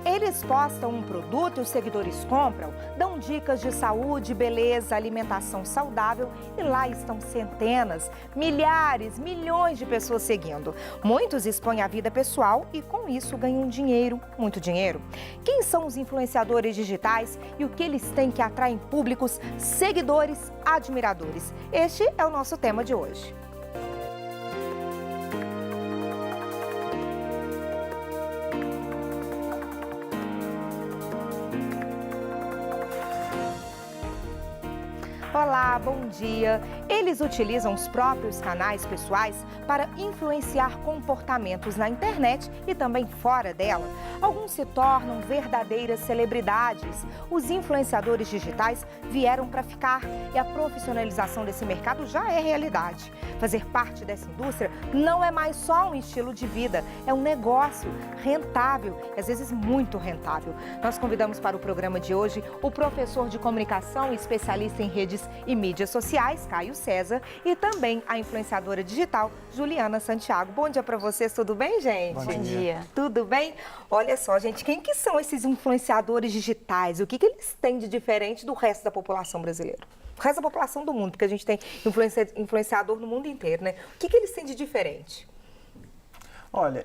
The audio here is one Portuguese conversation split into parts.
Eles postam um produto e os seguidores compram, dão dicas de saúde, beleza, alimentação saudável e lá estão centenas, milhares, milhões de pessoas seguindo. Muitos expõem a vida pessoal e com isso ganham dinheiro, muito dinheiro. Quem são os influenciadores digitais e o que eles têm que atraem públicos, seguidores, admiradores? Este é o nosso tema de hoje. Olá, bom dia! Eles utilizam os próprios canais pessoais para influenciar comportamentos na internet e também fora dela. Alguns se tornam verdadeiras celebridades. Os influenciadores digitais vieram para ficar e a profissionalização desse mercado já é realidade. Fazer parte dessa indústria não é mais só um estilo de vida, é um negócio rentável, às vezes muito rentável. Nós convidamos para o programa de hoje o professor de comunicação e especialista em redes e mídias sociais, Caio César, e também a influenciadora digital, Juliana Santiago. Bom dia para vocês, tudo bem, gente? Bom dia. Tudo bem? Olha só, gente, quem que são esses influenciadores digitais? O que eles têm de diferente do resto da população brasileira? O resto da população do mundo, porque a gente tem influenciador no mundo inteiro, né? O que eles têm de diferente? Olha,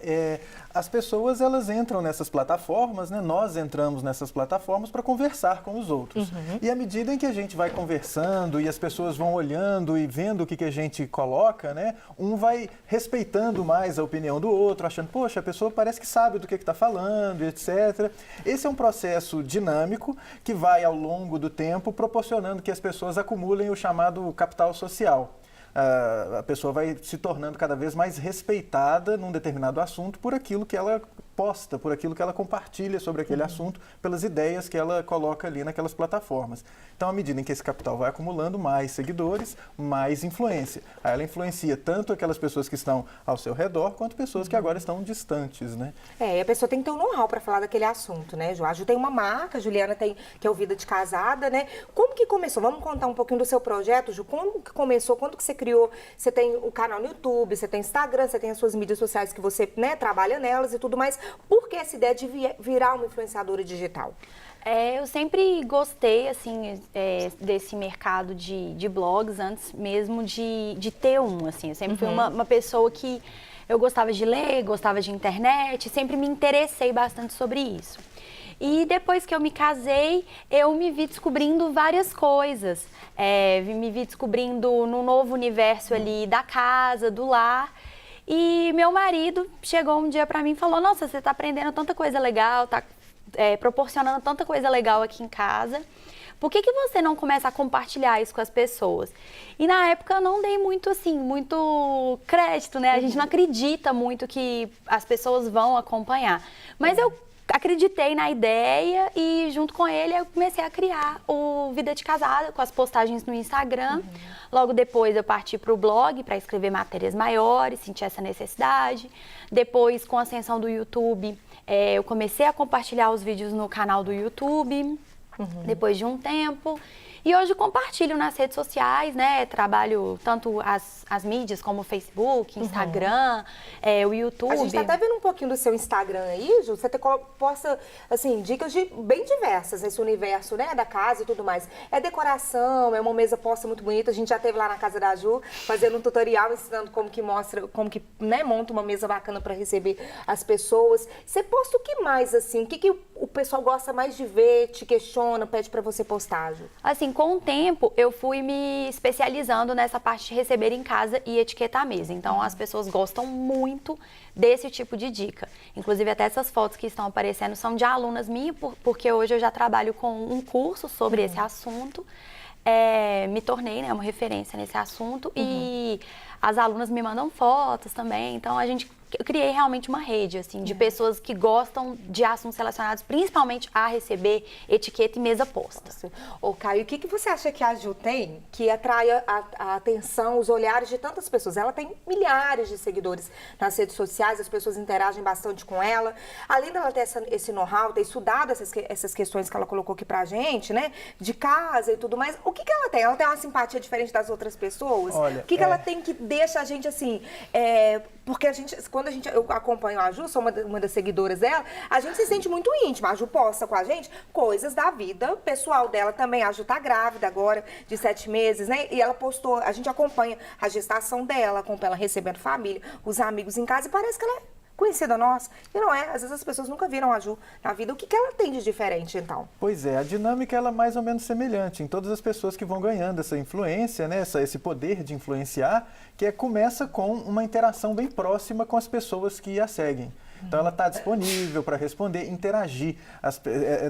as pessoas elas entram nessas plataformas, né? Nós entramos nessas plataformas para conversar com os outros. E à medida em que a gente vai conversando e as pessoas vão olhando e vendo o que a gente coloca, né? Um vai respeitando mais a opinião do outro, achando, poxa, a pessoa parece que sabe do que está falando, etc. Esse é um processo dinâmico que vai ao longo do tempo proporcionando que as pessoas acumulem o chamado capital social. A pessoa vai se tornando cada vez mais respeitada num determinado assunto por aquilo que ela posta, por aquilo que ela compartilha sobre aquele assunto, pelas ideias que ela coloca ali naquelas plataformas. Então, à medida em que esse capital vai acumulando mais seguidores, mais influência. Aí ela influencia tanto aquelas pessoas que estão ao seu redor, quanto pessoas que agora estão distantes, né? A pessoa tem que ter um know-how para falar daquele assunto, né, Ju? A Ju tem uma marca, a Juliana tem, que é o Vida de Casada, né? Como que começou? Vamos contar um pouquinho do seu projeto, Ju? Como que começou? Quando que você criou? Você tem o canal no YouTube, você tem Instagram, você tem as suas mídias sociais que você, né, trabalha nelas e tudo mais. Por que essa ideia de virar uma influenciadora digital? Eu sempre gostei, assim, desse mercado de blogs, antes mesmo de ter um, assim. Eu sempre fui uma pessoa que eu gostava de ler, gostava de internet, sempre me interessei bastante sobre isso. E depois que eu me casei, eu me vi descobrindo várias coisas. Me vi descobrindo num novo universo ali da casa, do lar. E meu marido chegou um dia pra mim e falou, nossa, você tá aprendendo tanta coisa legal, tá proporcionando tanta coisa legal aqui em casa. Por que você não começa a compartilhar isso com as pessoas? E na época eu não dei muito, assim, muito crédito, né? A gente não acredita muito que as pessoas vão acompanhar. Mas eu acreditei na ideia e junto com ele eu comecei a criar o Vida de Casada com as postagens no Instagram. Logo depois eu parti para o blog para escrever matérias maiores, senti essa necessidade. Depois, com a ascensão do YouTube, eu comecei a compartilhar os vídeos no canal do YouTube, depois de um tempo. E hoje compartilho nas redes sociais, né? Trabalho tanto as mídias como o Facebook, Instagram, o YouTube. A gente tá até vendo um pouquinho do seu Instagram aí, Ju. Você posta, assim, dicas bem diversas nesse universo, né? Da casa e tudo mais. É decoração, é uma mesa posta muito bonita. A gente já teve lá na casa da Ju, fazendo um tutorial, ensinando como que né, monta uma mesa bacana para receber as pessoas. Você posta o que mais, assim? O que o pessoal gosta mais de ver, te questiona, pede para você postar, Ju? Assim, com o tempo, eu fui me especializando nessa parte de receber em casa e etiquetar a mesa. Então, as pessoas gostam muito desse tipo de dica. Inclusive, até essas fotos que estão aparecendo são de alunas minhas, porque hoje eu já trabalho com um curso sobre esse assunto. Me tornei, né, uma referência nesse assunto e as alunas me mandam fotos também. Então, eu criei realmente uma rede, assim, de pessoas que gostam de assuntos relacionados principalmente a receber etiqueta e mesa posta. Ô, Caio, o que você acha que a Ju tem que atrai a atenção, os olhares de tantas pessoas? Ela tem milhares de seguidores nas redes sociais, as pessoas interagem bastante com ela. Além dela ter esse know-how, ter estudado essas questões que ela colocou aqui pra gente, né, de casa e tudo mais, o que ela tem? Ela tem uma simpatia diferente das outras pessoas? Olha, o que ela tem que deixa a gente, assim, Porque quando eu acompanho a Ju, sou uma das seguidoras dela, a gente se sente muito íntima. A Ju posta com a gente coisas da vida pessoal dela também. A Ju tá grávida agora, de 7 meses, né? E ela postou, a gente acompanha a gestação dela, acompanha ela recebendo família, os amigos em casa, e parece que ela é conhecida nossa. E não é, às vezes as pessoas nunca viram a Ju na vida. O que ela tem de diferente, então? Pois é, a dinâmica ela é mais ou menos semelhante em todas as pessoas que vão ganhando essa influência, né, esse poder de influenciar, que começa com uma interação bem próxima com as pessoas que a seguem. Então, ela está disponível para responder, interagir.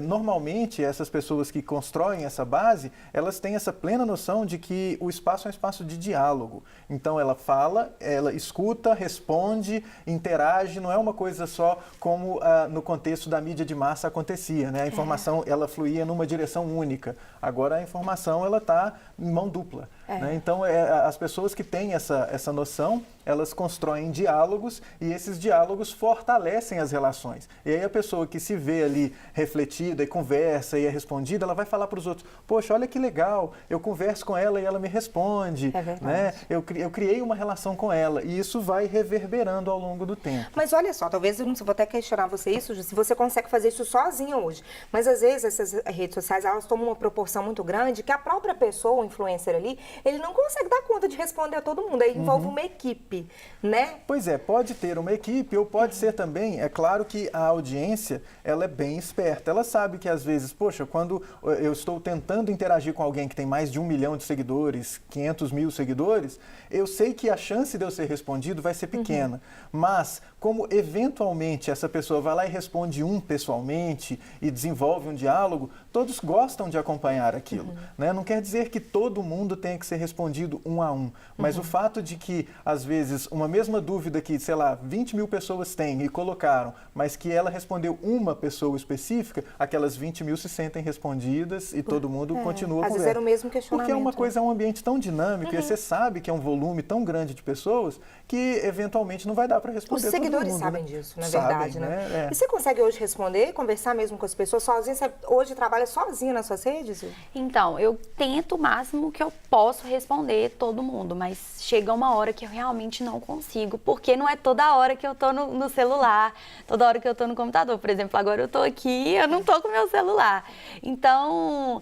Normalmente, essas pessoas que constroem essa base, elas têm essa plena noção de que o espaço é um espaço de diálogo. Então, ela fala, ela escuta, responde, interage. Não é uma coisa só como no contexto da mídia de massa acontecia, né? A informação, ela fluía numa direção única. Agora, a informação, ela está em mão dupla. Né? Então, as pessoas que têm essa noção, elas constroem diálogos e esses diálogos fortalecem as relações. E aí a pessoa que se vê ali refletida e conversa e é respondida, ela vai falar para os outros, poxa, olha que legal, eu converso com ela e ela me responde. É verdade. Né? Eu criei uma relação com ela e isso vai reverberando ao longo do tempo. Mas olha só, talvez, eu não sei, vou até questionar você isso, se você consegue fazer isso sozinha hoje. Mas às vezes essas redes sociais, elas tomam uma proporção muito grande que a própria pessoa, o influencer ali, ele não consegue dar conta de responder a todo mundo. Aí envolve uma equipe, né? Pois é, pode ter uma equipe ou pode ser também, é claro que a audiência, ela é bem esperta. Ela sabe que às vezes, poxa, quando eu estou tentando interagir com alguém que tem mais de 1 milhão de seguidores, 500 mil seguidores, eu sei que a chance de eu ser respondido vai ser pequena. Mas, como eventualmente essa pessoa vai lá e responde pessoalmente e desenvolve um diálogo, todos gostam de acompanhar aquilo. Né? Não quer dizer que todo mundo tenha que ser respondido 1 a 1, mas o fato de que, às vezes, uma mesma dúvida que, sei lá, 20 mil pessoas têm e colocaram, mas que ela respondeu uma pessoa específica, aquelas 20 mil se sentem respondidas e todo mundo continua Às vezes era o mesmo questionamento. Porque é uma coisa, é um ambiente tão dinâmico e você sabe que é um volume tão grande de pessoas que, eventualmente, não vai dar para responder Os seguidores todo mundo, sabem né? disso, na verdade, Sabem, né? E você consegue hoje responder, conversar mesmo com as pessoas sozinha? Você hoje trabalha sozinha nas suas redes? Então, eu tento o máximo que eu posso responder todo mundo, mas chega uma hora que eu realmente não consigo, porque não é toda hora que eu tô no celular, toda hora que eu tô no computador. Por exemplo, agora eu tô aqui, eu não tô com o meu celular. Então,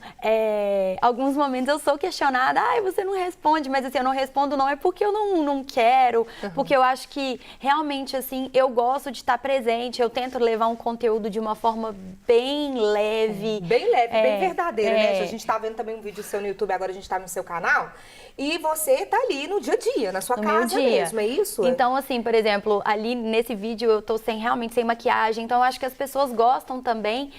alguns momentos eu sou questionada, você não responde, mas assim, eu não respondo não é porque eu não quero, porque eu acho que realmente, assim, eu gosto de estar presente, eu tento levar um conteúdo de uma forma bem leve. Bem leve, bem verdadeira, né? A gente tá vendo também um vídeo seu no YouTube, agora a gente tá no seu canal, e você tá ali no dia a dia, na sua casa mesmo, é isso? Então, assim, por exemplo, ali nesse vídeo eu tô realmente sem maquiagem, então eu acho que as pessoas gostam também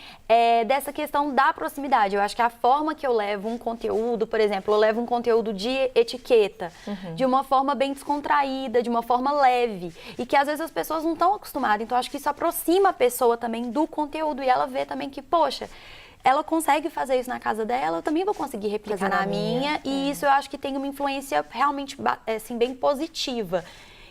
dessa questão da proximidade. Eu acho que a forma que eu levo um conteúdo, por exemplo, eu levo um conteúdo de etiqueta, de uma forma bem descontraída, de uma forma leve, e que às vezes as pessoas não estão acostumadas, então eu acho que isso aproxima a pessoa também do conteúdo, e ela vê também que, poxa, ela consegue fazer isso na casa dela, eu também vou conseguir replicar na minha. E isso eu acho que tem uma influência realmente assim, bem positiva.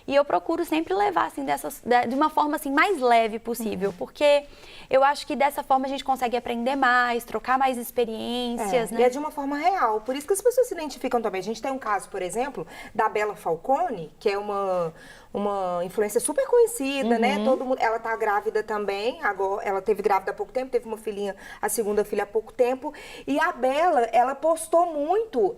E eu procuro sempre levar assim, de uma forma assim, mais leve possível, porque eu acho que dessa forma a gente consegue aprender mais, trocar mais experiências. Né? E é de uma forma real, por isso que as pessoas se identificam também. A gente tem um caso, por exemplo, da Bela Falcone, que é uma influência super conhecida, né? Todo mundo, ela tá grávida também, agora ela teve grávida há pouco tempo, teve uma filhinha, a segunda filha há pouco tempo, e a Bela, ela postou muito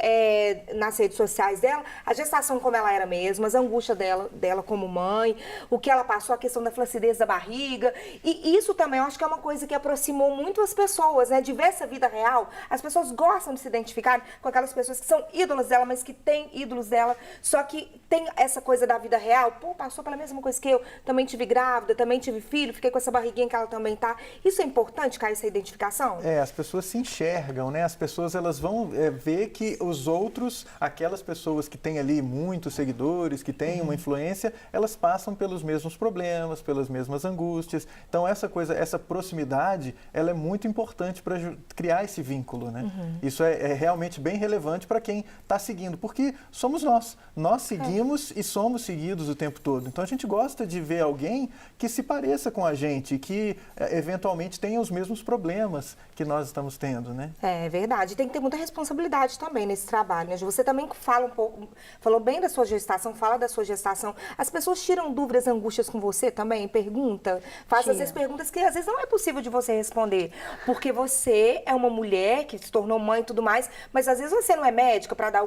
nas redes sociais dela, a gestação como ela era mesmo, as angústias dela como mãe, o que ela passou, a questão da flacidez da barriga, e isso também eu acho que é uma coisa que aproximou muito as pessoas, né? De ver essa vida real, as pessoas gostam de se identificar com aquelas pessoas que são ídolos dela, mas que têm ídolos dela, só que tem essa coisa da vida real. Passou pela mesma coisa que eu, também tive grávida, também tive filho, fiquei com essa barriguinha que ela também tá. Isso é importante, Caio, essa identificação? As pessoas se enxergam, né? As pessoas, elas vão ver que os outros, aquelas pessoas que têm ali muitos seguidores, que têm uma influência, elas passam pelos mesmos problemas, pelas mesmas angústias. Então, essa proximidade, ela é muito importante para criar esse vínculo, né? Isso é realmente bem relevante para quem está seguindo, porque somos nós. Nós seguimos e somos seguidos o tempo todo. Então, a gente gosta de ver alguém que se pareça com a gente, que eventualmente tenha os mesmos problemas que nós estamos tendo, né? É verdade. Tem que ter muita responsabilidade também nesse trabalho, né? Você também fala um pouco, falou bem da sua gestação, fala da sua gestação As pessoas tiram dúvidas, angústias com você também? Pergunta? Faz às vezes perguntas que às vezes não é possível de você responder. Porque você é uma mulher que se tornou mãe e tudo mais, mas às vezes você não é médica para dar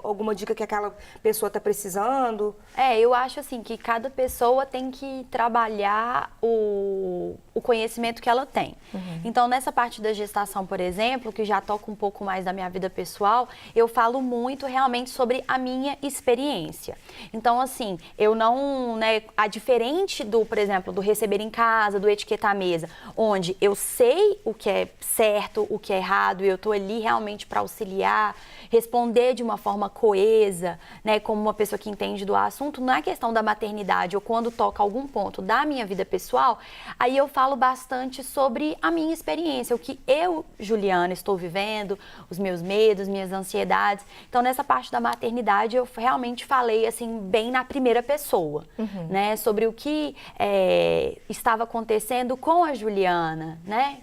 alguma dica que aquela pessoa está precisando. Eu acho assim que cada pessoa tem que trabalhar o conhecimento que ela tem. Então, nessa parte da gestação, por exemplo, que já toca um pouco mais da minha vida pessoal, eu falo muito realmente sobre a minha experiência. Então, assim, eu não, diferente do, por exemplo, do receber em casa, do etiquetar a mesa, onde eu sei o que é certo, o que é errado, e eu tô ali realmente para auxiliar, responder de uma forma coesa, como uma pessoa que entende do assunto, não é questão da maternidade ou quando toca algum ponto da minha vida pessoal, aí eu falo bastante sobre a minha experiência, o que eu, Juliana, estou vivendo, os meus medos, minhas ansiedades. Então, nessa parte da maternidade, eu realmente falei, assim, bem na primeira pessoa, sobre o que estava acontecendo com a Juliana,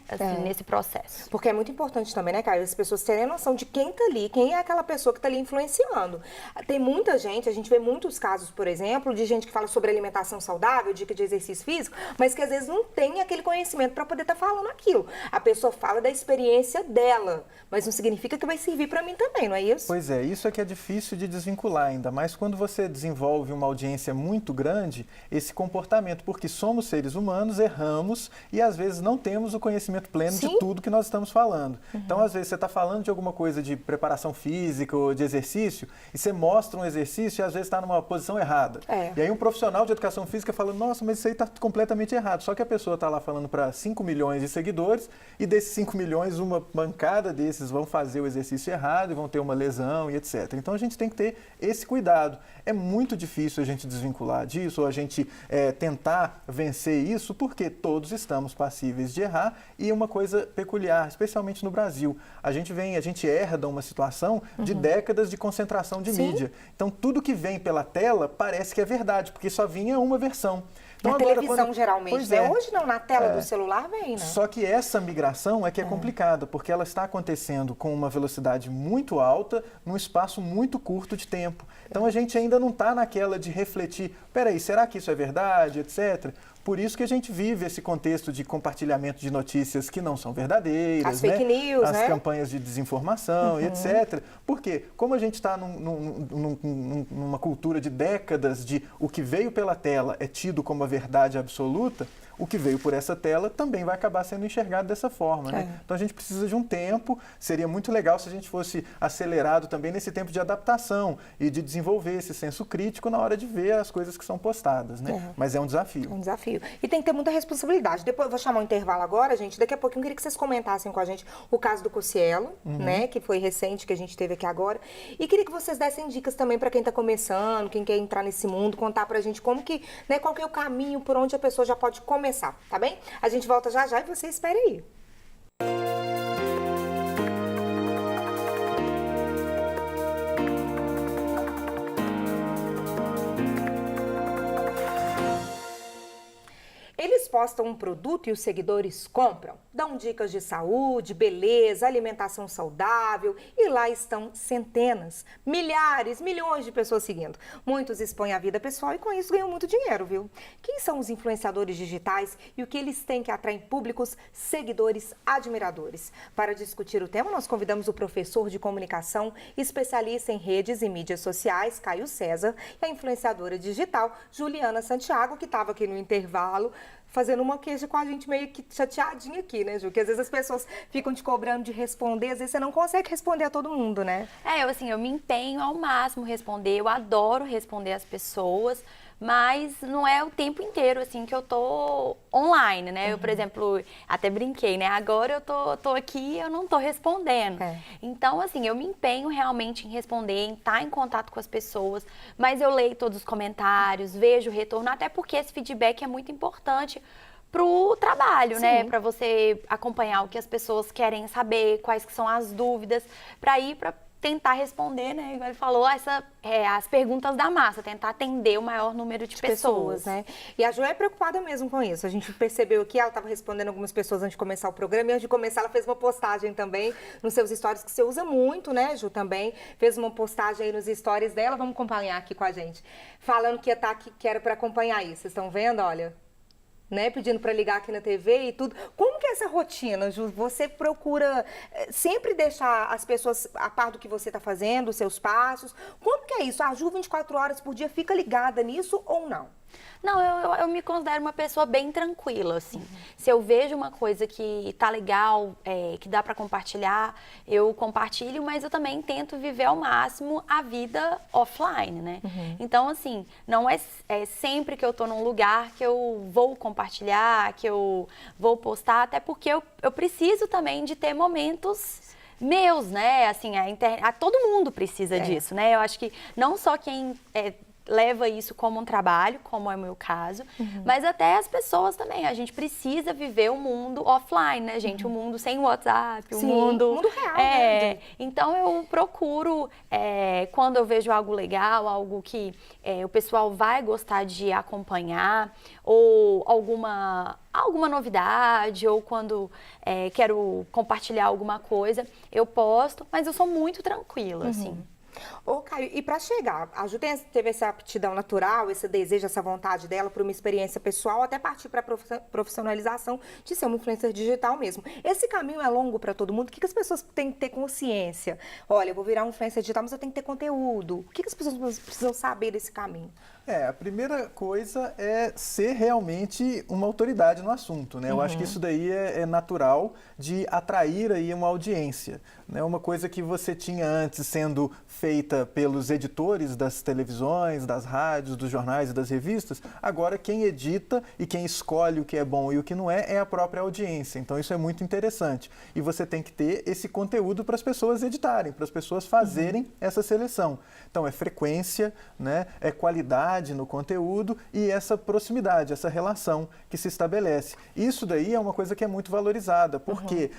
assim, nesse processo. Porque é muito importante também, Caio, as pessoas terem noção de quem tá ali, quem é aquela pessoa que tá ali influenciando. Tem muita gente, a gente vê muitos casos, por exemplo, de gente que fala sobre alimentação saudável, dica de exercício físico, mas que às vezes não tem aquele conhecimento para poder estar falando aquilo. A pessoa fala da experiência dela, mas não significa que vai servir para mim também, não é isso? Pois é, isso é que é difícil de desvincular ainda, mas quando você desenvolve uma audiência muito grande, esse comportamento, porque somos seres humanos, erramos e às vezes não temos o conhecimento pleno de tudo que nós estamos falando. Então, às vezes, você está falando de alguma coisa de preparação física ou de exercício e você mostra um exercício e às vezes está numa posição errada. E aí um profissional de educação física fala, nossa, mas isso aí está completamente errado. Só que a pessoa está lá falando para 5 milhões de seguidores e desses 5 milhões, uma bancada desses vão fazer o exercício errado e vão ter uma lesão e etc. Então a gente tem que ter esse cuidado. É muito difícil a gente desvincular disso ou a gente tentar vencer isso porque todos estamos passíveis de errar e uma coisa peculiar, especialmente no Brasil. A gente herda uma situação de décadas de concentração de mídia. Então tudo que vem pela tela parece que é verdade, porque só vinha uma versão. Então, na agora, televisão, geralmente, Hoje não, na tela do celular vem, né? Só que essa migração é que é complicada, porque ela está acontecendo com uma velocidade muito alta, num espaço muito curto de tempo. Então, a gente ainda não está naquela de refletir, peraí, será que isso é verdade, etc., Por isso que a gente vive esse contexto de compartilhamento de notícias que não são verdadeiras, as fake news, as campanhas de desinformação e etc. Porque como a gente está numa cultura de décadas de o que veio pela tela é tido como a verdade absoluta, o que veio por essa tela também vai acabar sendo enxergado dessa forma, né? Então a gente precisa de um tempo, seria muito legal se a gente fosse acelerado também nesse tempo de adaptação e de desenvolver esse senso crítico na hora de ver as coisas que são postadas, né? Mas é um desafio. É um desafio. E tem que ter muita responsabilidade. Depois eu vou chamar um intervalo agora, gente. Daqui a pouquinho eu queria que vocês comentassem com a gente o caso do Cossielo, né? Que foi recente, que a gente teve aqui agora. E queria que vocês dessem dicas também para quem está começando, quem quer entrar nesse mundo, contar pra gente como que, né? Qual que é o caminho por onde a pessoa já pode começar, tá bem? A gente volta já já e você espere aí. Eles postam um produto e os seguidores compram. Dão dicas de saúde, beleza, alimentação saudável e lá estão centenas, milhares, milhões de pessoas seguindo. Muitos expõem a vida pessoal e com isso ganham muito dinheiro, viu? Quem são os influenciadores digitais e o que eles têm que atrair públicos, seguidores, admiradores? Para discutir o tema, nós convidamos o professor de comunicação, especialista em redes e mídias sociais, Caio César, e a influenciadora digital, Juliana Santiago, que estava aqui no intervalo, fazendo uma queixa com a gente meio que chateadinha aqui, né, Ju? Que às vezes as pessoas ficam te cobrando de responder, às vezes você não consegue responder a todo mundo, né? Eu me empenho ao máximo responder, eu adoro responder as pessoas, mas não é o tempo inteiro, assim, que eu tô online, né? Eu, por exemplo, até brinquei, né? Agora eu tô aqui e eu não tô respondendo. Então, assim, eu me empenho realmente em responder, em estar em contato com as pessoas, mas eu leio todos os comentários, vejo o retorno, até porque esse feedback é muito importante pro trabalho, né? Para você acompanhar o que as pessoas querem saber, quais que são as dúvidas, para ir para tentar responder, né? Igual ele falou, as perguntas da massa, tentar atender o maior número de pessoas. Né? E a Ju é preocupada mesmo com isso. A gente percebeu que ela estava respondendo algumas pessoas antes de começar o programa, e antes de começar ela fez uma postagem também nos seus stories, que você usa muito, né, Ju, também. Fez uma postagem aí nos stories dela, vamos acompanhar aqui com a gente. Falando que ia estar aqui, que era para acompanhar isso. Vocês estão vendo, olha? Né, pedindo para ligar aqui na TV e tudo. Como que é essa rotina, Ju? Você procura sempre deixar as pessoas a par do que você está fazendo, os seus passos? Como que é isso? A Ju 24 horas por dia fica ligada nisso ou não? Não, eu me considero uma pessoa bem tranquila, assim. Se eu vejo uma coisa que tá legal, que dá para compartilhar, eu compartilho, mas eu também tento viver ao máximo a vida offline, né? Então, assim, não é sempre que eu tô num lugar que eu vou compartilhar, que eu vou postar, até porque eu preciso também de ter momentos meus, né? Assim, todo mundo precisa disso, né? Eu acho que não só quem leva isso como um trabalho, como é o meu caso, mas até as pessoas também. A gente precisa viver o mundo offline, né, gente? O mundo sem WhatsApp, Sim, o mundo real, né? Então eu procuro, quando eu vejo algo legal, algo que o pessoal vai gostar de acompanhar, ou alguma novidade, ou quando quero compartilhar alguma coisa, eu posto, mas eu sou muito tranquila, assim. Ô, Caio, e para chegar, a Ju teve essa aptidão natural, esse desejo, essa vontade dela para uma experiência pessoal, até partir para a profissionalização de ser uma influencer digital mesmo. Esse caminho é longo para todo mundo? O que as pessoas têm que ter consciência? Olha, eu vou virar um influencer digital, mas eu tenho que ter conteúdo. O que as pessoas precisam saber desse caminho? A primeira coisa é ser realmente uma autoridade no assunto, né? Eu acho que isso daí é natural de atrair aí uma audiência, né? Uma coisa que você tinha antes sendo feita pelos editores das televisões, das rádios, dos jornais e das revistas, agora quem edita e quem escolhe o que é bom e o que não é a própria audiência. Então isso é muito interessante. E você tem que ter esse conteúdo para as pessoas editarem, para as pessoas fazerem essa seleção. Então é frequência, né? É qualidade no conteúdo e essa proximidade, essa relação que se estabelece. Isso daí é uma coisa que é muito valorizada, porque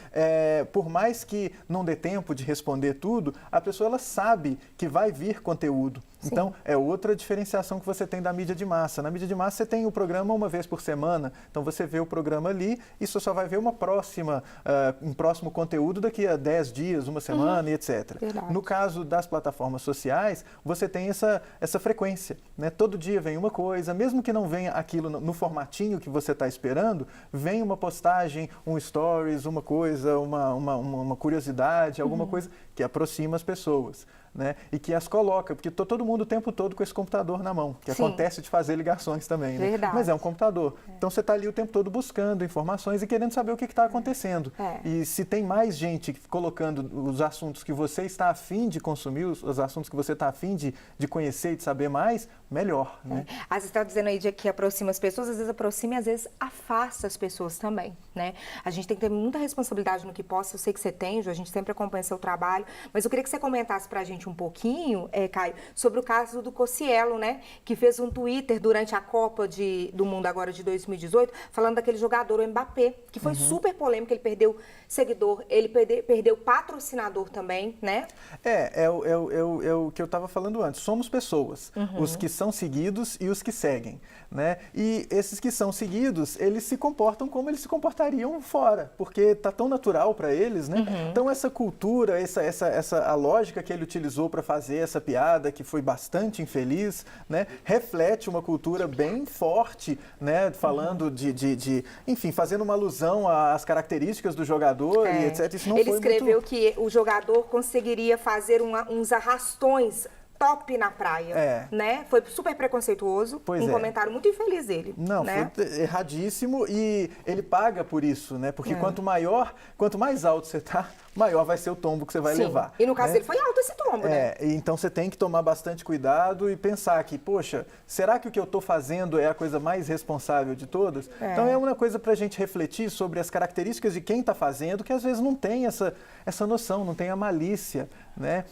por mais que não dê tempo de responder tudo, a pessoa ela sabe que vai vir conteúdo. Sim. Então, é outra diferenciação que você tem da mídia de massa. Na mídia de massa, você tem o programa uma vez por semana, então você vê o programa ali e você só vai ver um próximo conteúdo daqui a 10 dias, uma semana e etc. Verdade. No caso das plataformas sociais, você tem essa frequência, né? Todo dia vem uma coisa, mesmo que não venha aquilo no formatinho que você está esperando, vem uma postagem, um stories, uma coisa, uma curiosidade, alguma coisa que aproxima as pessoas, né? E que as coloca, porque todo mundo o tempo todo com esse computador na mão, que acontece de fazer ligações também, né? Verdade. Mas é um computador. Então você está ali o tempo todo buscando informações e querendo saber o que está acontecendo. E se tem mais gente colocando os assuntos que você está a fim de consumir, os assuntos que você está a fim de conhecer e de saber mais, melhor, né? Às vezes está dizendo aí que aproxima as pessoas, às vezes aproxima e às vezes afasta as pessoas também, né? A gente tem que ter muita responsabilidade no que possa. Eu sei que você tem, Ju, a gente sempre acompanha seu trabalho, mas eu queria que você comentasse pra gente um pouquinho, Caio, sobre o caso do Cossielo, né? Que fez um Twitter durante a Copa do Mundo agora de 2018, falando daquele jogador, o Mbappé, que foi super polêmico, ele perdeu seguidor, ele perdeu patrocinador também, né? É o que eu estava falando antes. Somos pessoas, os que são seguidos e os que seguem, né? E esses que são seguidos, eles se comportam como eles se comportariam fora, porque tá tão natural para eles, né? Então essa cultura, a lógica que ele utilizou para fazer essa piada, que foi bastante infeliz, né? Reflete uma cultura bem forte, né? Falando enfim, fazendo uma alusão às características do jogador e etc. Isso não ele foi escreveu muito... que o jogador conseguiria fazer uns arrastões top na praia, né? Foi super preconceituoso, comentário muito infeliz dele. Não, né? Foi erradíssimo e ele paga por isso, né? Porque quanto mais alto você tá, maior vai ser o tombo que você vai levar. E no caso dele foi alto esse tombo, né? Então você tem que tomar bastante cuidado e pensar que, poxa, será que o que eu estou fazendo é a coisa mais responsável de todas? Então é uma coisa para a gente refletir sobre as características de quem está fazendo, que às vezes não tem essa noção, não tem a malícia, né?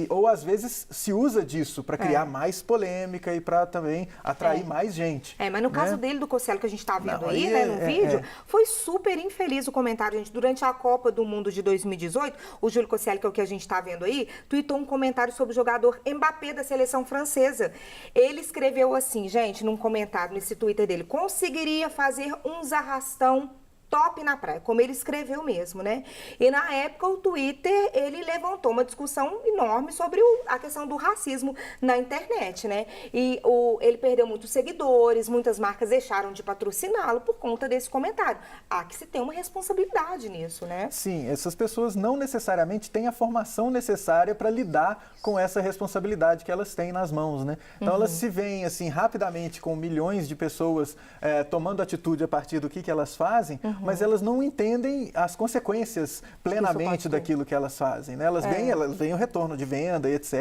Ou às vezes se usa disso para criar mais polêmica e para também atrair mais gente. Mas no caso dele, do Cossielo, que a gente está vendo aí, né, no vídeo, foi super infeliz o comentário, gente. Durante a Copa do Mundo de 2018, o Júlio Cossielo, que é o que a gente está vendo aí, tweetou um comentário sobre o jogador Mbappé da seleção francesa. Ele escreveu assim, gente, num comentário nesse Twitter dele: conseguiria fazer uns arrastão top na praia, como ele escreveu mesmo, né? E na época o Twitter, ele levantou uma discussão enorme sobre a questão do racismo na internet, né? E ele perdeu muitos seguidores, muitas marcas deixaram de patrociná-lo por conta desse comentário. Há que se ter uma responsabilidade nisso, né? Sim, essas pessoas não necessariamente têm a formação necessária para lidar com essa responsabilidade que elas têm nas mãos, né? Então elas se veem assim rapidamente com milhões de pessoas tomando atitude a partir do que elas fazem, mas elas não entendem as consequências plenamente daquilo que elas fazem, né? Elas veem o retorno de venda e etc,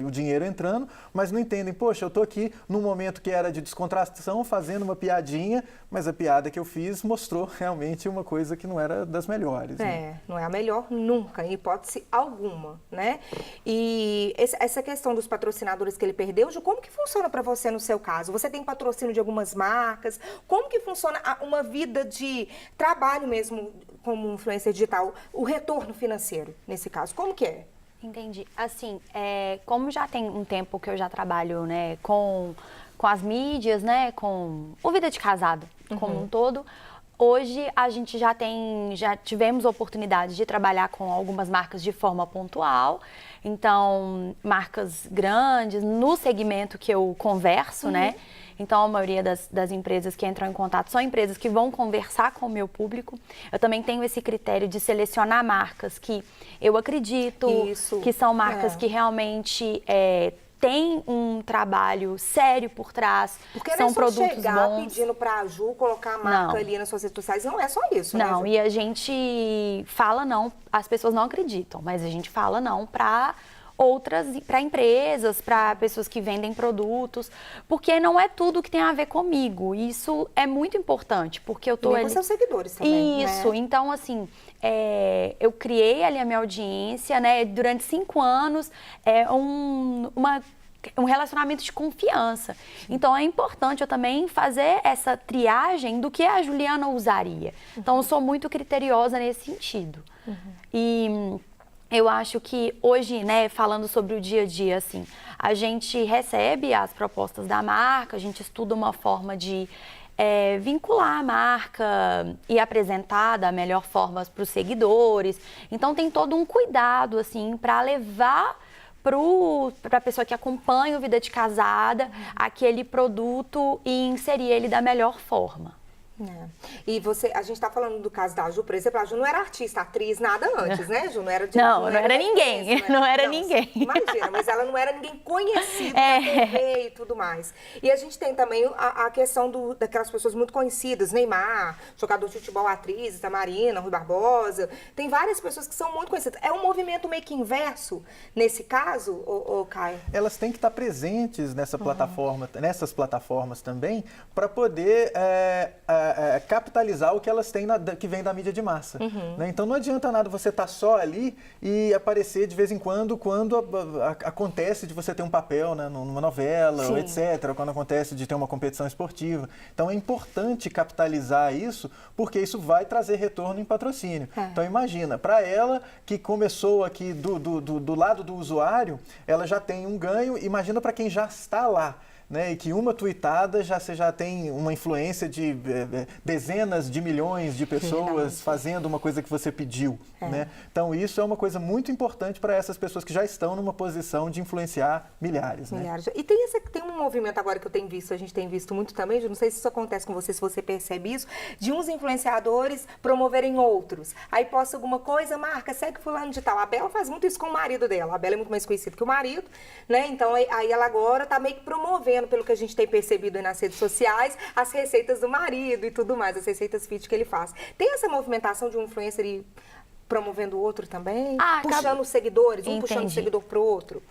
e o dinheiro entrando, mas não entendem, poxa, eu estou aqui num momento que era de descontração, fazendo uma piadinha, mas a piada que eu fiz mostrou realmente uma coisa que não era das melhores. Né? Não é a melhor nunca, em hipótese alguma, né? E essa questão dos patrocinadores que ele perdeu, Ju, como que funciona para você no seu caso? Você tem patrocínio de algumas marcas? Como que funciona uma vida de trabalho mesmo como influencer digital, o retorno financeiro nesse caso, como que é? Entendi. Assim, como já tem um tempo que eu já trabalho, né, com as mídias, né, com o Vida de Casado como um todo, hoje a gente já tivemos oportunidade de trabalhar com algumas marcas de forma pontual, então marcas grandes no segmento que eu converso, né? Então, a maioria das empresas que entram em contato são empresas que vão conversar com o meu público. Eu também tenho esse critério de selecionar marcas que eu acredito, que são marcas que realmente têm um trabalho sério por trás, porque são não é só produtos chegar bons. Pedindo para a Ju colocar a marca ali nas suas redes sociais, não é só isso, né, Não, Ju? e a gente fala não, as pessoas não acreditam, mas a gente fala não para para empresas, para pessoas que vendem produtos, porque não é tudo que tem a ver comigo. Isso é muito importante, porque eu tô ali com seus seguidores também, Isso, né? Então assim, eu criei ali a minha audiência, né? Durante 5 anos, um relacionamento de confiança. Então, é importante eu também fazer essa triagem do que a Juliana usaria. Então, eu sou muito criteriosa nesse sentido. E eu acho que hoje, né, falando sobre o dia a dia, assim, a gente recebe as propostas da marca, a gente estuda uma forma de vincular a marca e apresentar da melhor forma para os seguidores. Então, tem todo um cuidado, assim, para levar para a pessoa que acompanha o Vida de Casada aquele produto e inserir ele da melhor forma. E a gente tá falando do caso da Ju, por exemplo, a Ju não era artista, atriz, nada antes, né, Ju? Não era ninguém, não era ninguém. Imagina, mas ela não era ninguém conhecido na TV e tudo mais. E a gente tem também a questão daquelas pessoas muito conhecidas, Neymar, jogador de futebol, atriz, Tamarina, Rui Barbosa, tem várias pessoas que são muito conhecidas. É um movimento meio que inverso nesse caso, Caio? Elas têm que estar presentes nessas plataformas também, para poder capitalizar o que elas têm que vem da mídia de massa. Né? Então não adianta nada você estar só ali e aparecer de vez em quando acontece de você ter um papel, né, numa novela, ou etc., quando acontece de ter uma competição esportiva. Então é importante capitalizar isso, porque isso vai trazer retorno em patrocínio. Então imagina, para ela que começou aqui do lado do usuário, ela já tem um ganho, imagina para quem já está lá. Né, e que uma tweetada você já tem uma influência de dezenas de milhões de pessoas fazendo uma coisa que você pediu. Né? Então, isso é uma coisa muito importante para essas pessoas que já estão numa posição de influenciar milhares. Né? E tem um movimento agora que a gente tem visto muito também, não sei se isso acontece com você, se você percebe isso, de uns influenciadores promoverem outros. Aí posta alguma coisa, marca, segue fulano de tal. A Bela faz muito isso com o marido dela. A Bela é muito mais conhecida que o marido, né? Então, aí ela agora está meio que promovendo, pelo que a gente tem percebido aí nas redes sociais, as receitas do marido e tudo mais, as receitas fit que ele faz. Tem essa movimentação de um influencer promovendo o outro também? Ah, puxando os seguidores, um puxando o Entendi. seguidor pro outro?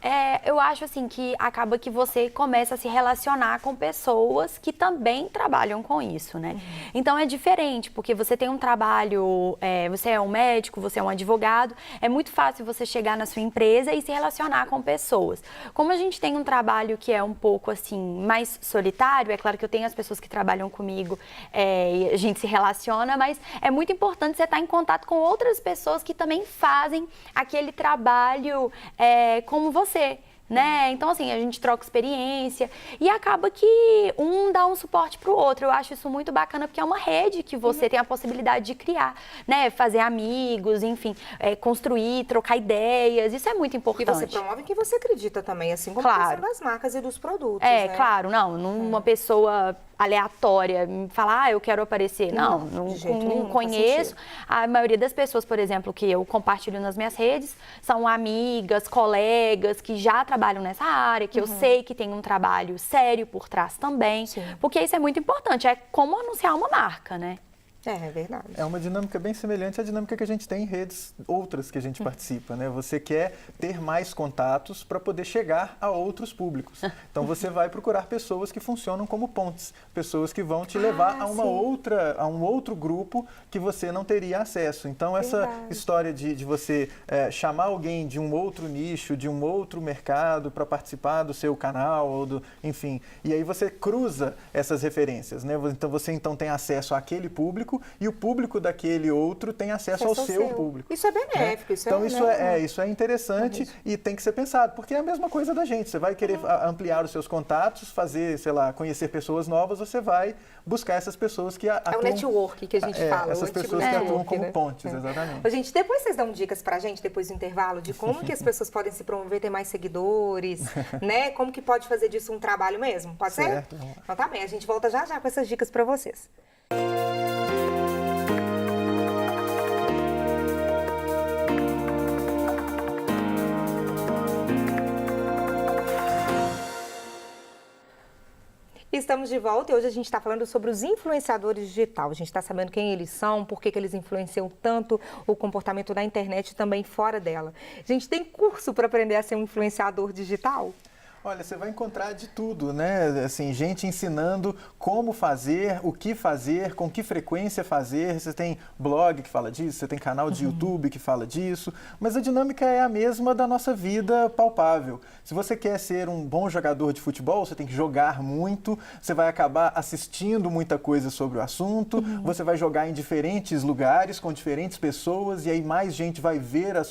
Eu acho assim que acaba que você começa a se relacionar com pessoas que também trabalham com isso, né? Então é diferente, porque você tem um trabalho, você é um médico, você é um advogado, é muito fácil você chegar na sua empresa e se relacionar com pessoas. Como a gente tem um trabalho que é um pouco assim, mais solitário, é claro que eu tenho as pessoas que trabalham comigo e a gente se relaciona, mas é muito importante você estar em contato com outras pessoas que também fazem aquele trabalho como você, né? Então, assim, a gente troca experiência e acaba que um dá um suporte pro outro. Eu acho isso muito bacana, porque é uma rede que você tem a possibilidade de criar, né? Fazer amigos, enfim, construir, trocar ideias, isso é muito importante. E você promove que você acredita também, assim como Claro. a questão das marcas e dos produtos, né? Claro, não, uma pessoa aleatória me falar, eu quero aparecer. Não, de jeito nenhum, não conheço. A maioria das pessoas, por exemplo, que eu compartilho nas minhas redes, são amigas, colegas que já trabalham nessa área, que eu sei que tem um trabalho sério por trás também. Sim. Porque isso é muito importante, é como anunciar uma marca, né? É verdade. É uma dinâmica bem semelhante à dinâmica que a gente tem em redes outras que a gente participa, né? Você quer ter mais contatos para poder chegar a outros públicos. Então você vai procurar pessoas que funcionam como pontes, pessoas que vão te levar a um outro grupo que você não teria acesso. Então essa história de você chamar alguém de um outro nicho, de um outro mercado para participar do seu canal ou enfim, e aí você cruza essas referências, né? Então você tem acesso àquele público e o público daquele outro tem acesso ao seu público. Isso é benéfico, Então isso é interessante e tem que ser pensado, porque é a mesma coisa da gente. Você vai querer ampliar os seus contatos, fazer, sei lá, conhecer pessoas novas, você vai buscar essas pessoas que atuam... É o network que a gente fala. Essas pessoas que atuam como pontes, exatamente. Ô, gente, depois vocês dão dicas pra gente, depois do intervalo, de como que as pessoas podem se promover, ter mais seguidores, né? Como que pode fazer disso um trabalho mesmo, pode ser? Então tá bem, a gente volta já já com essas dicas pra vocês. Estamos de volta e hoje a gente está falando sobre os influenciadores digitais. A gente está sabendo quem eles são, por que eles influenciam tanto o comportamento na internet e também fora dela. A gente tem curso para aprender a ser um influenciador digital? Olha, você vai encontrar de tudo, né? Assim, gente ensinando como fazer, o que fazer, com que frequência fazer. Você tem blog que fala disso, você tem canal de YouTube que fala disso, mas a dinâmica é a mesma da nossa vida palpável. Se você quer ser um bom jogador de futebol, você tem que jogar muito, você vai acabar assistindo muita coisa sobre o assunto, você vai jogar em diferentes lugares, com diferentes pessoas, e aí mais gente vai ver as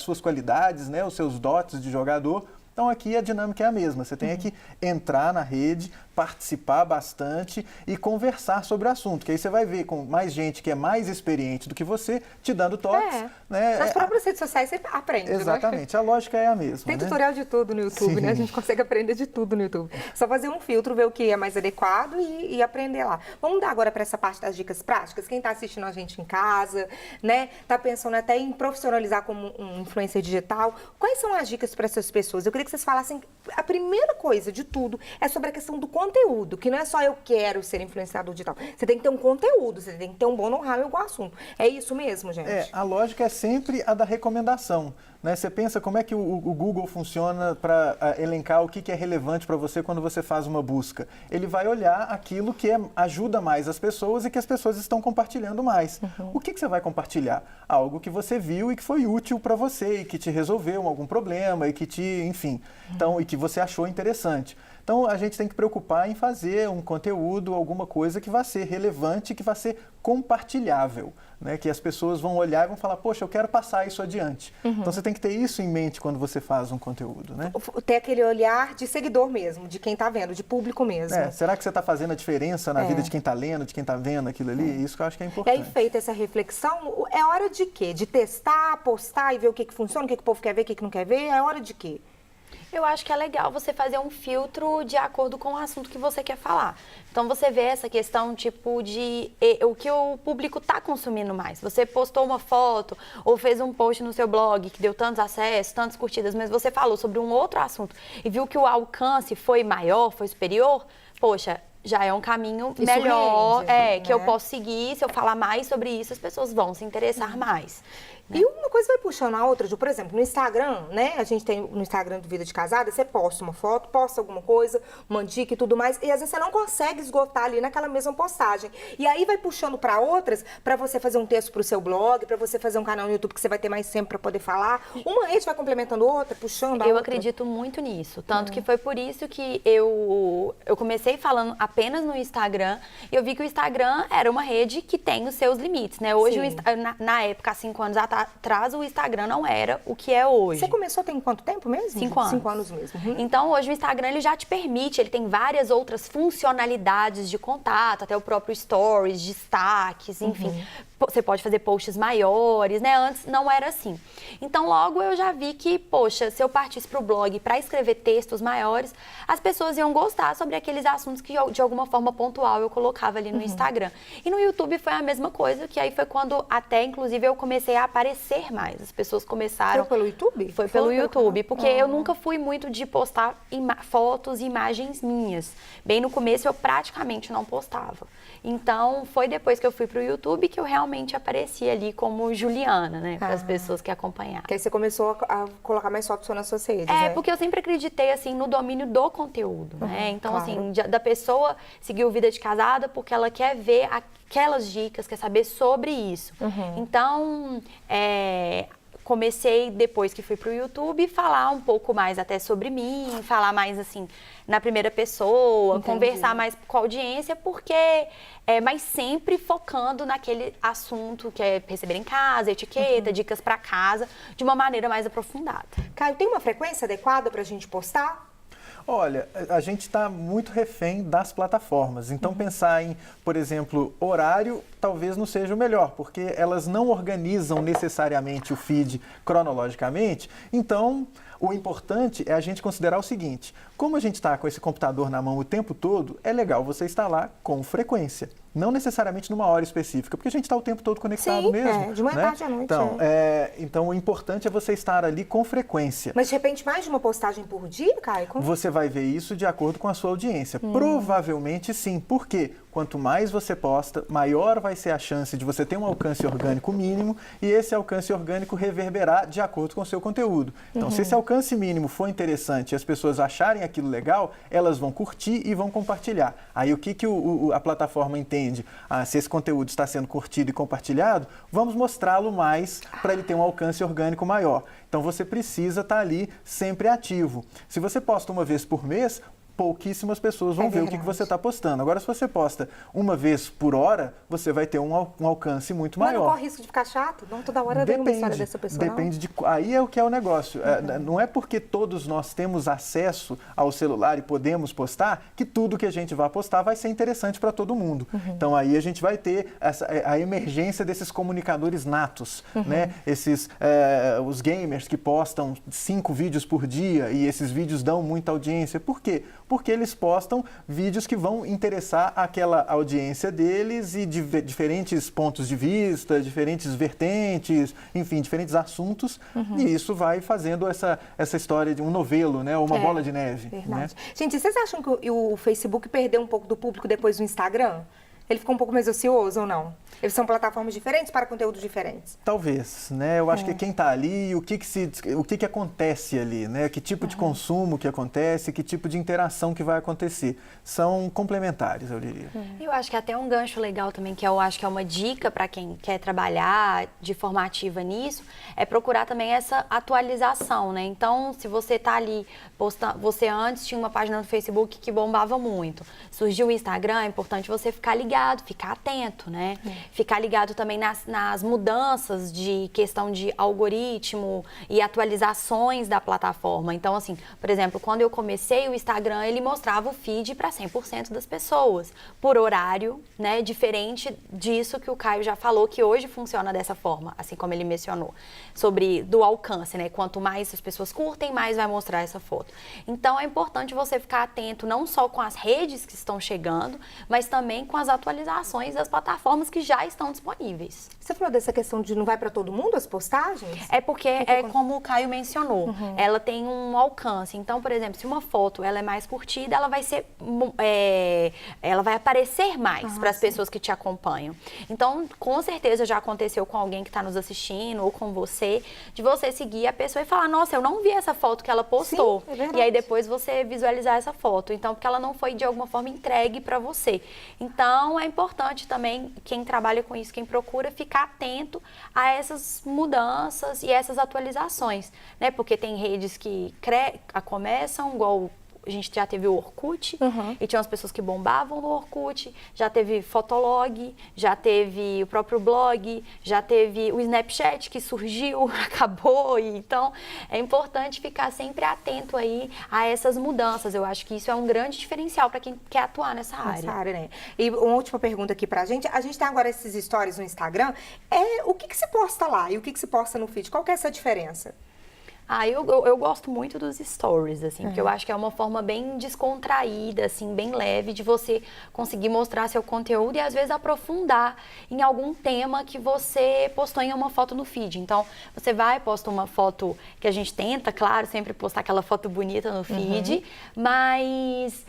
suas qualidades, né? Os seus dotes de jogador. Então aqui a dinâmica é a mesma, você tem que entrar na rede, participar bastante e conversar sobre o assunto, que aí você vai ver com mais gente que é mais experiente do que você, te dando toques. Né? Nas próprias redes sociais você aprende, exatamente, a lógica é a mesma. Tem né? tutorial de tudo no YouTube, né? A gente consegue aprender de tudo no YouTube. Só fazer um filtro, ver o que é mais adequado e aprender lá. Vamos dar agora para essa parte das dicas práticas? Quem está assistindo a gente em casa, né? Tá pensando até em profissionalizar como um influencer digital. Quais são as dicas para essas pessoas? Eu queria que vocês falassem, a primeira coisa de tudo é sobre a questão do conteúdo, que não é só eu quero ser influenciador digital. Você tem que ter um conteúdo, você tem que ter um bom know-how em algum assunto. É isso mesmo, gente? A lógica é sempre a da recomendação. Né? Você pensa como é que o Google funciona para elencar o que é relevante para você quando você faz uma busca. Ele vai olhar aquilo que ajuda mais as pessoas e que as pessoas estão compartilhando mais. O que você vai compartilhar? Algo que você viu e que foi útil para você e que te resolveu algum problema e que enfim, então, e que você achou interessante. Então, a gente tem que preocupar em fazer um conteúdo, alguma coisa que vai ser relevante, que vai ser compartilhável, né? Que as pessoas vão olhar e vão falar, poxa, eu quero passar isso adiante. Então, você tem que ter isso em mente quando você faz um conteúdo, né? Ter aquele olhar de seguidor mesmo, de quem está vendo, de público mesmo. Será que você está fazendo a diferença na vida de quem está lendo, de quem está vendo aquilo ali? Isso que eu acho que é importante. E aí, feita essa reflexão, é hora de quê? De testar, postar e ver o que funciona, o que o povo quer ver, o que não quer ver? É hora de quê? Eu acho que é legal você fazer um filtro de acordo com o assunto que você quer falar. Então, você vê essa questão, tipo, de o que o público está consumindo mais. Você postou uma foto ou fez um post no seu blog que deu tantos acessos, tantas curtidas, mas você falou sobre um outro assunto e viu que o alcance foi maior, foi superior, poxa, já é um caminho Isso melhor, rende, que eu né? posso seguir. Se eu falar mais sobre isso, as pessoas vão se interessar mais. E uma coisa vai puxando a outra, por exemplo, no Instagram, né? A gente tem no Instagram do Vida de Casada, você posta uma foto, posta alguma coisa, uma dica e tudo mais, e às vezes você não consegue esgotar ali naquela mesma postagem. E aí vai puxando para outras, para você fazer um texto pro seu blog, para você fazer um canal no YouTube que você vai ter mais tempo para poder falar. Uma rede vai complementando outra, puxando a outra. Eu acredito muito nisso, tanto que foi por isso que eu comecei falando apenas no Instagram, e eu vi que o Instagram era uma rede que tem os seus limites, né? Hoje, na época, há 5 anos atrás, o Instagram não era o que é hoje. Você começou tem quanto tempo mesmo? 5 anos. 5 anos mesmo. Uhum. Então, hoje o Instagram ele já te permite, ele tem várias outras funcionalidades de contato, até o próprio stories, destaques, enfim. Você pode fazer posts maiores, né? Antes não era assim. Então, logo eu já vi que, poxa, se eu partisse para o blog para escrever textos maiores, as pessoas iam gostar sobre aqueles assuntos que, de alguma forma pontual, eu colocava ali no Instagram. E no YouTube foi a mesma coisa, que aí foi quando até, inclusive, eu comecei a aparecer mais. As pessoas começaram... Foi pelo YouTube? Foi pelo YouTube, porque eu nunca fui muito de postar fotos e imagens minhas. Bem no começo, eu praticamente não postava. Então, foi depois que eu fui pro YouTube que eu realmente apareci ali como Juliana, né? Para as pessoas que acompanharam. Que aí você começou a colocar mais fotos nas suas redes, porque eu sempre acreditei, assim, no domínio do conteúdo, né? Então, claro. assim, da pessoa seguir o Vida de Casada porque ela quer ver aquelas dicas, quer saber sobre isso. Então, comecei, depois que fui pro YouTube, falar um pouco mais até sobre mim, falar mais, assim, na primeira pessoa, conversar mais com a audiência, porque mas sempre focando naquele assunto que é receber em casa, etiqueta, dicas para casa, de uma maneira mais aprofundada. Caio, tem uma frequência adequada pra gente postar? Olha, a gente está muito refém das plataformas. Então, pensar em, por exemplo, horário, talvez não seja o melhor, porque elas não organizam necessariamente o feed cronologicamente. Então, o importante é a gente considerar o seguinte: como a gente está com esse computador na mão o tempo todo, é legal você estar lá com frequência. Não necessariamente numa hora específica, porque a gente está o tempo todo conectado mesmo. De manhã, tarde à noite. Então, o importante é você estar ali com frequência. Mas, de repente, mais de uma postagem por dia, Caio? Você vai ver isso de acordo com a sua audiência. Provavelmente sim. Por quê? Quanto mais você posta, maior vai ser a chance de você ter um alcance orgânico mínimo e esse alcance orgânico reverberar de acordo com o seu conteúdo. Então, se esse alcance mínimo for interessante e as pessoas acharem aquilo legal, elas vão curtir e vão compartilhar. Aí, o que a plataforma entende? Se esse conteúdo está sendo curtido e compartilhado, vamos mostrá-lo mais para ele ter um alcance orgânico maior. Então, você precisa estar ali sempre ativo. Se você posta uma vez por mês, pouquíssimas pessoas vão ver o que você está postando. Agora, se você posta uma vez por hora, você vai ter um alcance muito maior. Mas não corre risco de ficar chato? Não toda hora vem uma história dessa pessoa, Depende de... Aí é o que é o negócio. Não é porque todos nós temos acesso ao celular e podemos postar que tudo que a gente vai postar vai ser interessante para todo mundo. Então, aí a gente vai ter a emergência desses comunicadores natos, né? Os gamers que postam 5 vídeos por dia e esses vídeos dão muita audiência. Por quê? Porque eles postam vídeos que vão interessar aquela audiência deles e de diferentes pontos de vista, diferentes vertentes, enfim, diferentes assuntos. E isso vai fazendo essa história de um novelo, né? Ou uma bola de neve. Verdade. Né? Gente, vocês acham que o Facebook perdeu um pouco do público depois do Instagram? Ele ficou um pouco mais ocioso ou não? Eles são plataformas diferentes para conteúdos diferentes? Talvez, né? Eu acho que quem está ali, o que acontece ali, né? Que tipo de consumo que acontece, que tipo de interação que vai acontecer. São complementares, eu diria. Eu acho que até um gancho legal também, que eu acho que é uma dica para quem quer trabalhar de forma ativa nisso, é procurar também essa atualização, né? Então, se você está ali, você antes tinha uma página no Facebook que bombava muito. Surgiu o Instagram, é importante você ficar ligado, ficar atento, né? Ficar ligado também nas mudanças de questão de algoritmo e atualizações da plataforma. Então, assim, por exemplo, quando eu comecei o Instagram, ele mostrava o feed para 100% das pessoas, por horário, né? Diferente disso que o Caio já falou, que hoje funciona dessa forma, assim como ele mencionou, do alcance, né? Quanto mais as pessoas curtem, mais vai mostrar essa foto. Então, é importante você ficar atento não só com as redes que estão chegando, mas também com as atualizações atualizações das plataformas que já estão disponíveis. Você falou dessa questão de não vai para todo mundo as postagens? É porque, como o Caio mencionou, ela tem um alcance. Então, por exemplo, se uma foto ela é mais curtida, ela vai ser, ela vai aparecer mais para as pessoas que te acompanham. Então, com certeza já aconteceu com alguém que está nos assistindo ou com você, de você seguir a pessoa e falar, nossa, eu não vi essa foto que ela postou. Sim, é verdade. E aí depois você visualizar essa foto. Então, porque ela não foi de alguma forma entregue para você. Então, é importante também, quem trabalha com isso, quem procura, ficar atento a essas mudanças e essas atualizações, né? Porque tem redes que começam, igual a gente já teve o Orkut, e tinha umas pessoas que bombavam no Orkut, já teve Fotolog, já teve o próprio blog, já teve o Snapchat que surgiu, acabou, e então é importante ficar sempre atento aí a essas mudanças. Eu acho que isso é um grande diferencial para quem quer atuar nessa área. Né? E uma última pergunta aqui pra gente. A gente tem agora esses stories no Instagram. O que se posta lá e o que se posta no feed? Qual que é essa diferença? Eu gosto muito dos stories, assim, porque eu acho que é uma forma bem descontraída, assim, bem leve de você conseguir mostrar seu conteúdo e às vezes aprofundar em algum tema que você postou em uma foto no feed. Então, você vai, posta uma foto que a gente tenta, claro, sempre postar aquela foto bonita no feed, mas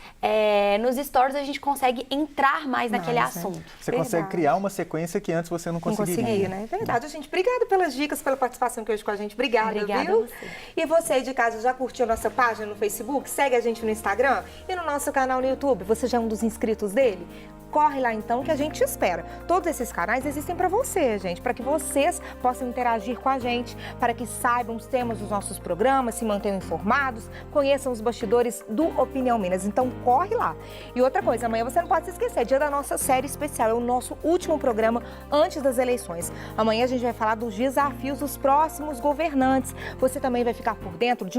nos stories a gente consegue entrar mais naquele assunto. Você consegue criar uma sequência que antes você não conseguiria. Não conseguia, né? Verdade, gente. Obrigada pelas dicas, pela participação aqui hoje com a gente. Obrigada, viu? A você. E você aí de casa já curtiu a nossa página no Facebook? Segue a gente no Instagram e no nosso canal no YouTube. Você já é um dos inscritos dele? Corre lá então que a gente te espera. Todos esses canais existem para você, gente, para que vocês possam interagir com a gente, para que saibam os temas dos nossos programas, se mantenham informados, conheçam os bastidores do Opinião Minas. Então corre lá. E outra coisa, amanhã você não pode se esquecer, é dia da nossa série especial, é o nosso último programa antes das eleições. Amanhã a gente vai falar dos desafios dos próximos governantes. Você também vai ficar por dentro de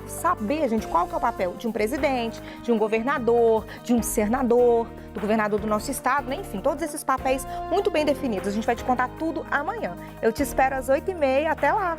saber, gente, qual que é o papel de um presidente, de um governador, de um senador, do governador do nosso estado, né? Enfim, todos esses papéis muito bem definidos. A gente vai te contar tudo amanhã. Eu te espero às 8h30. Até lá!